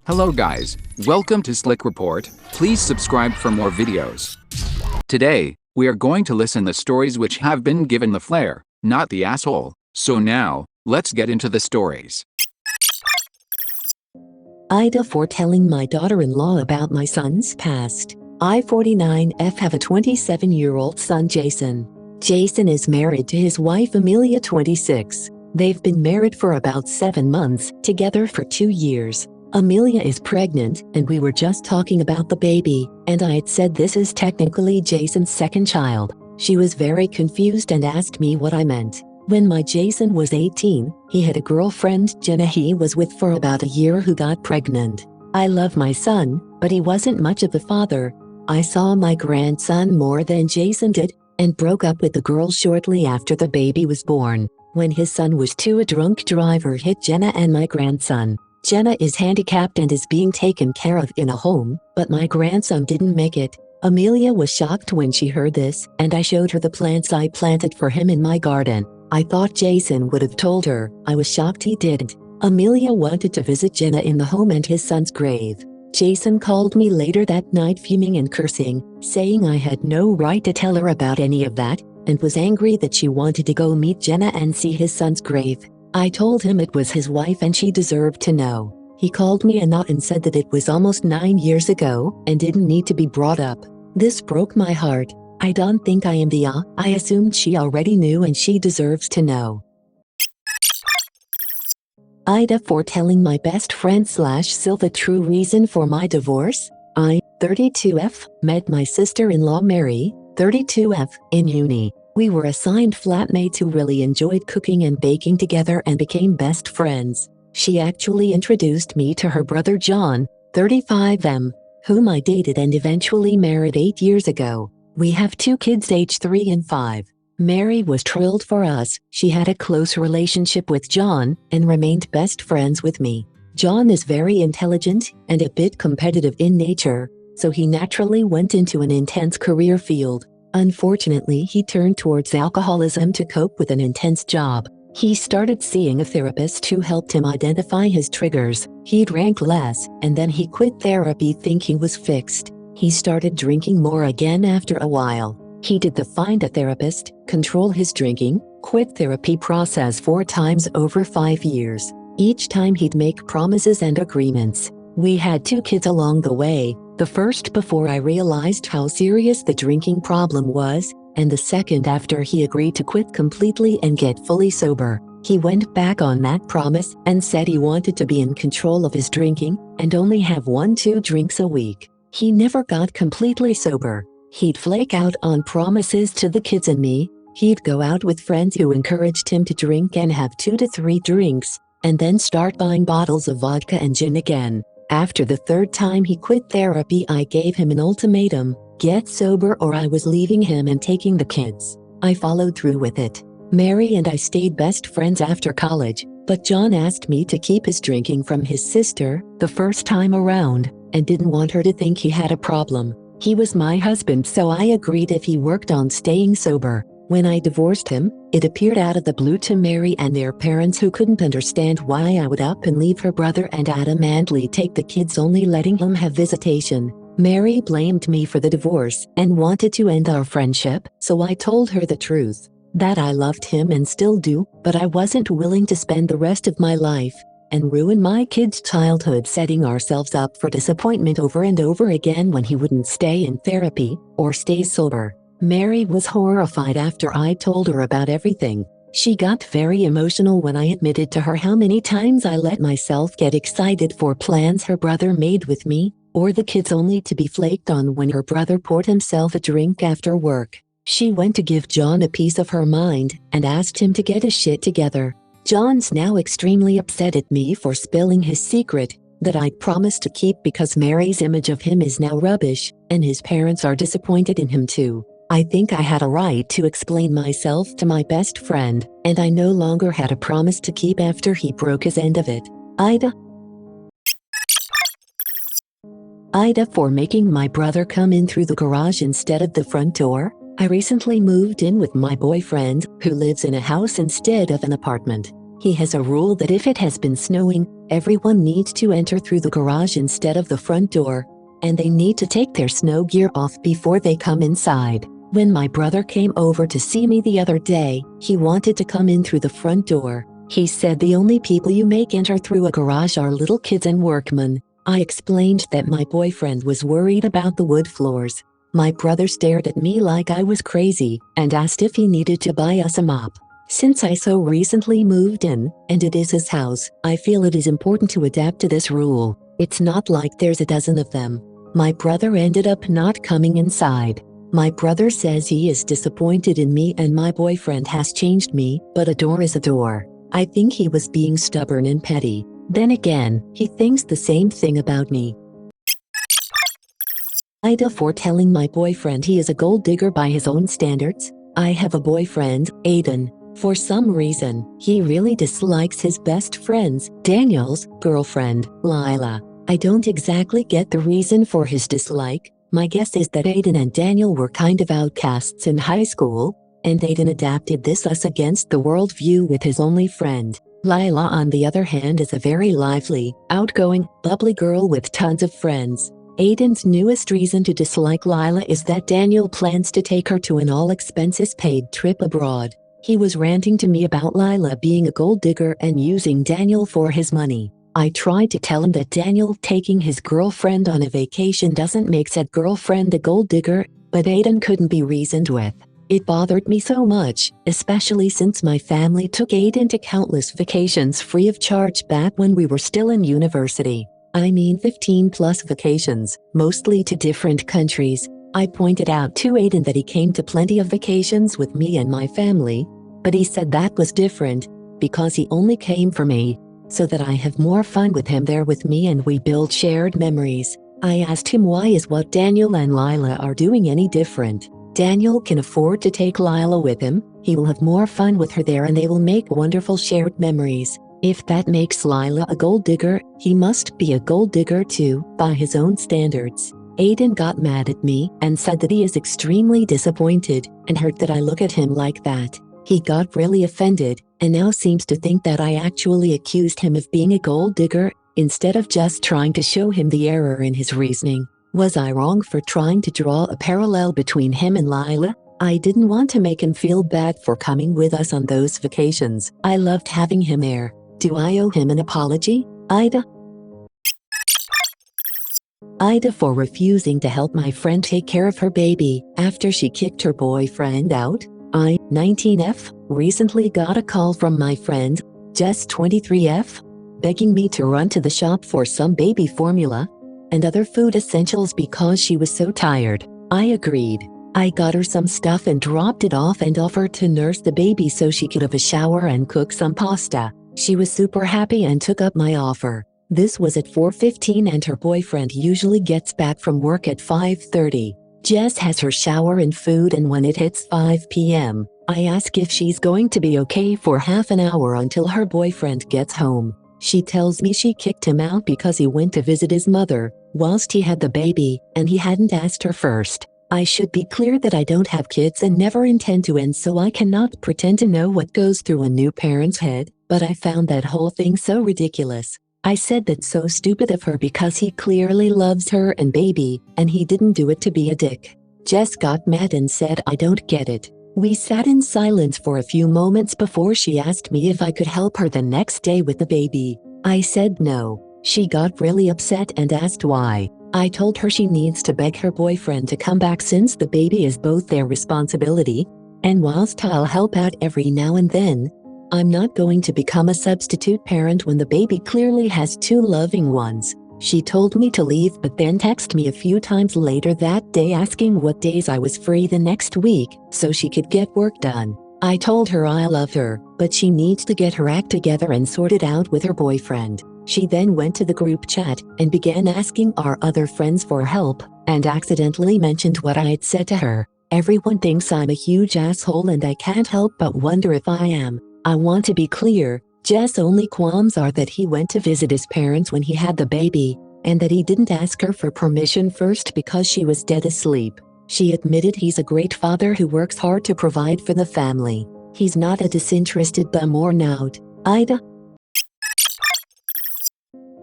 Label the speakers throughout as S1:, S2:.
S1: Hello guys, welcome to Slick Report. Please subscribe for more videos. Today, we are going to listen the stories which have been given the flair, not the asshole. So now, let's get into the stories.
S2: AITA for telling my daughter-in-law about my son's past. I, 49F, have a 27-year-old son, Jason. Jason is married to his wife, Amelia, 26. They've been married for about 7 months, together for 2 years. Amelia is pregnant, and we were just talking about the baby, and I had said this is technically Jason's second child. She was very confused and asked me what I meant. When my Jason was 18, he had a girlfriend, Jenna, he was with for about a year, who got pregnant. I love my son, but he wasn't much of a father. I saw my grandson more than Jason did, and broke up with the girl shortly after the baby was born. When his son was 2, a drunk driver hit Jenna and my grandson. Jenna is handicapped and is being taken care of in a home, but my grandson didn't make it. Amelia was shocked when she heard this, and I showed her the plants I planted for him in my garden. I thought Jason would have told her. I was shocked he didn't. Amelia wanted to visit Jenna in the home and his son's grave. Jason called me later that night fuming and cursing, saying I had no right to tell her about any of that, and was angry that she wanted to go meet Jenna and see his son's grave. I told him it was his wife and she deserved to know. He called me a nut and said that it was almost 9 years ago and didn't need to be brought up. This broke my heart. I don't think I am I assumed she already knew and she deserves to know. AITA for telling my best friend / Sil the true reason for my divorce. I, 32F, met my sister-in-law Mary, 32F, in uni. We were assigned flatmates who really enjoyed cooking and baking together and became best friends. She actually introduced me to her brother John, 35M, whom I dated and eventually married 8 years ago. We have 2 kids aged 3 and 5. Mary was thrilled for us. She had a close relationship with John and remained best friends with me. John is very intelligent and a bit competitive in nature, so he naturally went into an intense career field. Unfortunately, he turned towards alcoholism to cope with an intense job. He started seeing a therapist who helped him identify his triggers. He drank less, and then he quit therapy thinking he was fixed. He started drinking more again after a while. He did the find a therapist, control his drinking, quit therapy process 4 times over 5 years. Each time he'd make promises and agreements. We had 2 kids along the way, the first before I realized how serious the drinking problem was, and the second after he agreed to quit completely and get fully sober. He went back on that promise and said he wanted to be in control of his drinking and only have 1-2 drinks a week. He never got completely sober. He'd flake out on promises to the kids and me. He'd go out with friends who encouraged him to drink and have 2 to 3 drinks, and then start buying bottles of vodka and gin again. After the 3rd time he quit therapy, I gave him an ultimatum: get sober or I was leaving him and taking the kids. I followed through with it. Mary and I stayed best friends after college, but John asked me to keep his drinking from his sister the first time around, and didn't want her to think he had a problem. He was my husband, so I agreed if he worked on staying sober. When I divorced him, it appeared out of the blue to Mary and their parents, who couldn't understand why I would up and leave her brother and adamantly take the kids, only letting him have visitation. Mary blamed me for the divorce and wanted to end our friendship, so I told her the truth. That I loved him and still do, but I wasn't willing to spend the rest of my life and ruin my kids' childhood setting ourselves up for disappointment over and over again when he wouldn't stay in therapy or stay sober. Mary was horrified after I told her about everything. She got very emotional when I admitted to her how many times I let myself get excited for plans her brother made with me or the kids, only to be flaked on when her brother poured himself a drink after work. She went to give John a piece of her mind and asked him to get his shit together. John's now extremely upset at me for spilling his secret that I promised to keep, because Mary's image of him is now rubbish, and his parents are disappointed in him too. I think I had a right to explain myself to my best friend, and I no longer had a promise to keep after he broke his end of it. AITA for making my brother come in through the garage instead of the front door. I recently moved in with my boyfriend, who lives in a house instead of an apartment. He has a rule that if it has been snowing, everyone needs to enter through the garage instead of the front door, and they need to take their snow gear off before they come inside. When my brother came over to see me the other day, he wanted to come in through the front door. He said the only people you make enter through a garage are little kids and workmen. I explained that my boyfriend was worried about the wood floors. My brother stared at me like I was crazy and asked if he needed to buy us a mop. Since I so recently moved in, and it is his house, I feel it is important to adapt to this rule. It's not like there's a dozen of them. My brother ended up not coming inside. My brother says he is disappointed in me and my boyfriend has changed me, but a door is a door. I think he was being stubborn and petty. Then again, he thinks the same thing about me. AITA for telling my boyfriend he is a gold digger by his own standards. I have a boyfriend, Aiden. For some reason, he really dislikes his best friend's, Daniel's, girlfriend, Lila. I don't exactly get the reason for his dislike. My guess is that Aiden and Daniel were kind of outcasts in high school, and Aiden adapted this us against the world view with his only friend. Lila, on the other hand, is a very lively, outgoing, bubbly girl with tons of friends. Aiden's newest reason to dislike Lila is that Daniel plans to take her to an all-expenses-paid trip abroad. He was ranting to me about Lila being a gold digger and using Daniel for his money. I tried to tell him that Daniel taking his girlfriend on a vacation doesn't make said girlfriend a gold digger, but Aiden couldn't be reasoned with. It bothered me so much, especially since my family took Aiden to countless vacations free of charge back when we were still in university. I mean 15+ vacations, mostly to different countries. I pointed out to Aiden that he came to plenty of vacations with me and my family, but he said that was different, because he only came for me, so that I have more fun with him there with me and we build shared memories. I asked him why is what Daniel and Lila are doing any different. Daniel can afford to take Lila with him, he will have more fun with her there and they will make wonderful shared memories. If that makes Lila a gold digger, he must be a gold digger too, by his own standards. Aiden got mad at me and said that he is extremely disappointed and hurt that I look at him like that. He got really offended and now seems to think that I actually accused him of being a gold digger instead of just trying to show him the error in his reasoning. Was I wrong for trying to draw a parallel between him and Lila? I didn't want to make him feel bad for coming with us on those vacations. I loved having him there. Do I owe him an apology? AITA for refusing to help my friend take care of her baby after she kicked her boyfriend out. I, 19F, recently got a call from my friend, Jess 23F, begging me to run to the shop for some baby formula and other food essentials because she was so tired. I agreed. I got her some stuff and dropped it off and offered to nurse the baby so she could have a shower and cook some pasta. She was super happy and took up my offer. This was at 4:15 and her boyfriend usually gets back from work at 5:30. Jess has her shower and food and when it hits 5 p.m., I ask if she's going to be okay for half an hour until her boyfriend gets home. She tells me she kicked him out because he went to visit his mother whilst he had the baby and he hadn't asked her first. I should be clear that I don't have kids and never intend to, and so I cannot pretend to know what goes through a new parent's head, but I found that whole thing so ridiculous. I said that's so stupid of her because he clearly loves her and baby, and he didn't do it to be a dick. Jess got mad and said I don't get it. We sat in silence for a few moments before she asked me if I could help her the next day with the baby. I said no. She got really upset and asked why. I told her she needs to beg her boyfriend to come back since the baby is both their responsibility, and whilst I'll help out every now and then, I'm not going to become a substitute parent when the baby clearly has two loving ones. She told me to leave but then texted me a few times later that day asking what days I was free the next week so she could get work done. I told her I love her, but she needs to get her act together and sort it out with her boyfriend. She then went to the group chat and began asking our other friends for help and accidentally mentioned what I had said to her. Everyone thinks I'm a huge asshole and I can't help but wonder if I am. I want to be clear, Jess' only qualms are that he went to visit his parents when he had the baby, and that he didn't ask her for permission first because she was dead asleep. She admitted he's a great father who works hard to provide for the family. He's not a disinterested bum or knout. AITA.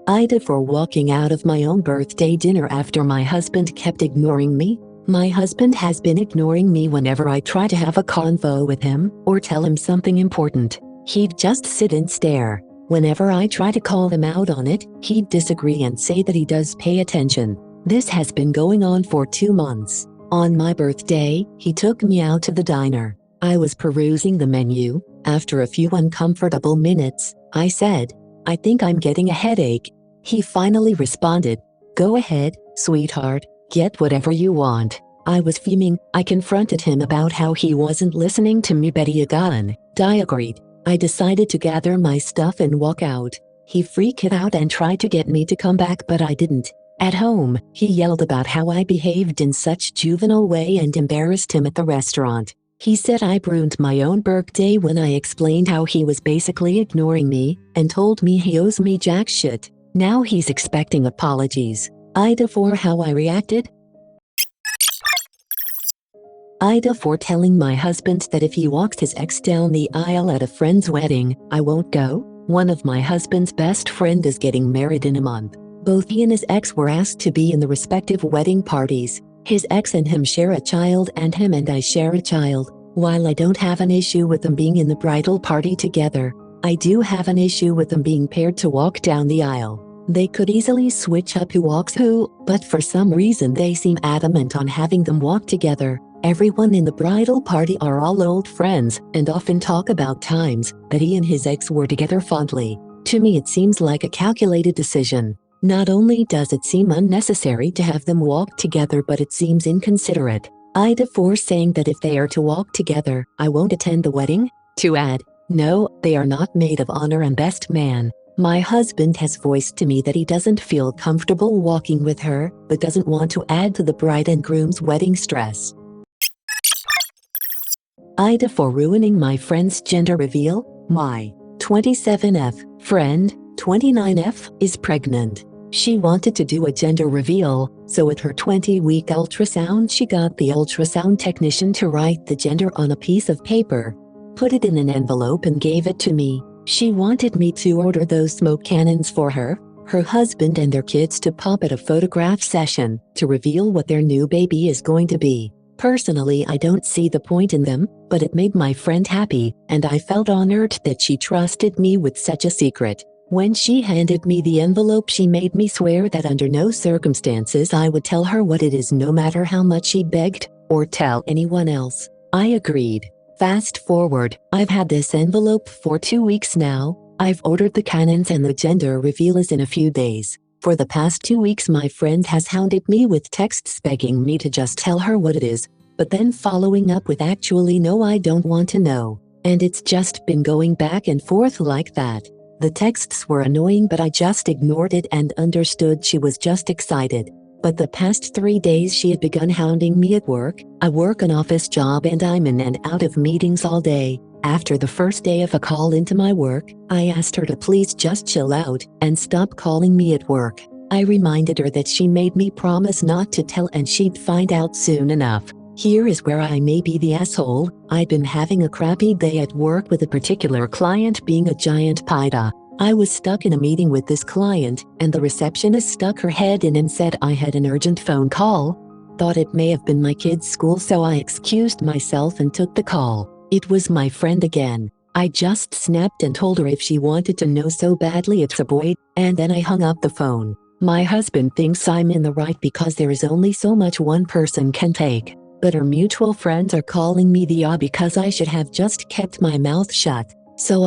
S2: AITA for walking out of my own birthday dinner after my husband kept ignoring me. My husband has been ignoring me whenever I try to have a convo with him or tell him something important. He'd just sit and stare. Whenever I try to call him out on it, he'd disagree and say that he does pay attention. This has been going on for 2 months. On my birthday, he took me out to the diner. I was perusing the menu. After a few uncomfortable minutes, I said, "I think I'm getting a headache." He finally responded, "Go ahead, sweetheart, get whatever you want." I was fuming. I confronted him about how he wasn't listening to me, but he agreed. I decided to gather my stuff and walk out. He freaked out and tried to get me to come back, but I didn't. At home, he yelled about how I behaved in such juvenile way and embarrassed him at the restaurant. He said I ruined my own birthday when I explained how he was basically ignoring me and told me he owes me jack shit. Now he's expecting apologies. AITA for how I reacted. AITA for telling my husband that if he walks his ex down the aisle at a friend's wedding, I won't go. One of my husband's best friend is getting married in a month. Both he and his ex were asked to be in the respective wedding parties. His ex and him share a child and him and I share a child. While I don't have an issue with them being in the bridal party together, I do have an issue with them being paired to walk down the aisle. They could easily switch up who walks who, but for some reason they seem adamant on having them walk together. Everyone in the bridal party are all old friends and often talk about times that he and his ex were together fondly. To me it seems like a calculated decision. Not only does it seem unnecessary to have them walk together, but it seems inconsiderate. AITA for saying that if they are to walk together, I won't attend the wedding. To add, no, they are not maid of honor and best man. My husband has voiced to me that he doesn't feel comfortable walking with her, but doesn't want to add to the bride and groom's wedding stress. AITA for ruining my friend's gender reveal. My 27F friend, 29F, is pregnant. She wanted to do a gender reveal, so at her 20-week ultrasound she got the ultrasound technician to write the gender on a piece of paper, put it in an envelope and gave it to me. She wanted me to order those smoke cannons for her, her husband and their kids to pop at a photograph session to reveal what their new baby is going to be. Personally, I don't see the point in them, but it made my friend happy, and I felt honored that she trusted me with such a secret. When she handed me the envelope, she made me swear that under no circumstances I would tell her what it is, no matter how much she begged, or tell anyone else. I agreed. Fast forward, I've had this envelope for 2 weeks now. I've ordered the cannons and the gender reveal is in a few days. For the past 2 weeks my friend has hounded me with texts begging me to just tell her what it is, but then following up with actually no, I don't want to know. And it's just been going back and forth like that. The texts were annoying, but I just ignored it and understood she was just excited. But the past 3 days she had begun hounding me at work. I work an office job and I'm in and out of meetings all day. After the first day of a call into my work, I asked her to please just chill out and stop calling me at work. I reminded her that she made me promise not to tell and she'd find out soon enough. Here is where I may be the asshole. I'd been having a crappy day at work with a particular client being a giant PITA. I was stuck in a meeting with this client, and the receptionist stuck her head in and said I had an urgent phone call. Thought it may have been my kid's school, so I excused myself and took the call. It was my friend again. I just snapped and told her if she wanted to know so badly it's a boy, and then I hung up the phone. My husband thinks I'm in the right because there is only so much one person can take. But our mutual friends are calling me the because I should have just kept my mouth shut. So